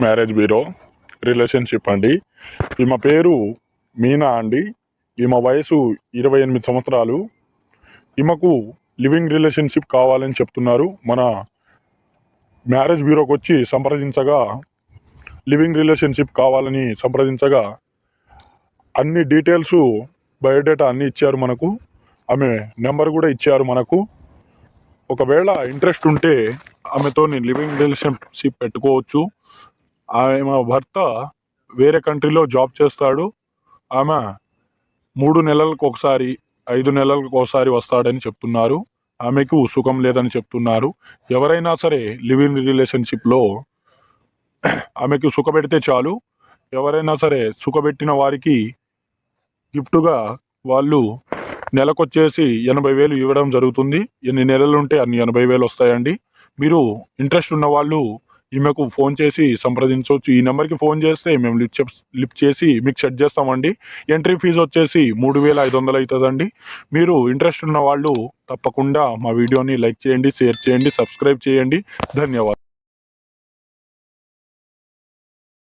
Marriage bureau relationship అండి. ఈమె పేరు మీనా అండి. ఈమె వయసు 28 సంవత్సరాలు. ఈమెకు లివింగ్ రిలేషన్షిప్ కావాలని చెప్తున్నారు. మన మ్యారేజ్ బ్యూరోకి వచ్చి సంప్రదించగా లివింగ్ రిలేషన్షిప్ కావాలని సంప్రదించగా అన్ని డీటెయిల్స్ బయోడేటా అన్నీ ఇచ్చారు మనకు. ఆమె నెంబర్ కూడా ఇచ్చారు మనకు. ఒకవేళ ఇంట్రెస్ట్ ఉంటే ఆమెతో లివింగ్ రిలేషన్షిప్ పెట్టుకోవచ్చు. ఆమె భర్త వేరే కంట్రీలో జాబ్ చేస్తాడు. ఆమె 3 నెలలకు ఒకసారి 5 నెలలకు ఒకసారి వస్తాడని చెప్తున్నారు. ఆమెకు సుఖం లేదని చెప్తున్నారు. ఎవరైనా సరే లివింగ్ రిలేషన్షిప్లో ఆమెకు సుఖపెడితే చాలు. ఎవరైనా సరే సుఖపెట్టిన వారికి గిఫ్ట్గా వాళ్ళు నెలకొచ్చేసి 80,000 ఇవ్వడం జరుగుతుంది. ఎన్ని నెలలు ఉంటే అన్ని 80,000 వస్తాయండి. మీరు ఇంట్రెస్ట్ ఉన్న వాళ్ళు ఈమెకు ఫోన్ చేసి సంప్రదించవచ్చు. ఈ నెంబర్కి ఫోన్ చేస్తే మేము లిఫ్ట్ చేసి మీకు సెట్ చేస్తామండి. ఎంట్రీ ఫీజు వచ్చేసి 3,500 అవుతుందండి. మీరు ఇంట్రెస్ట్ ఉన్న వాళ్ళు తప్పకుండా మా వీడియోని లైక్ చేయండి, షేర్ చేయండి, సబ్స్క్రైబ్ చేయండి. ధన్యవాదాలు.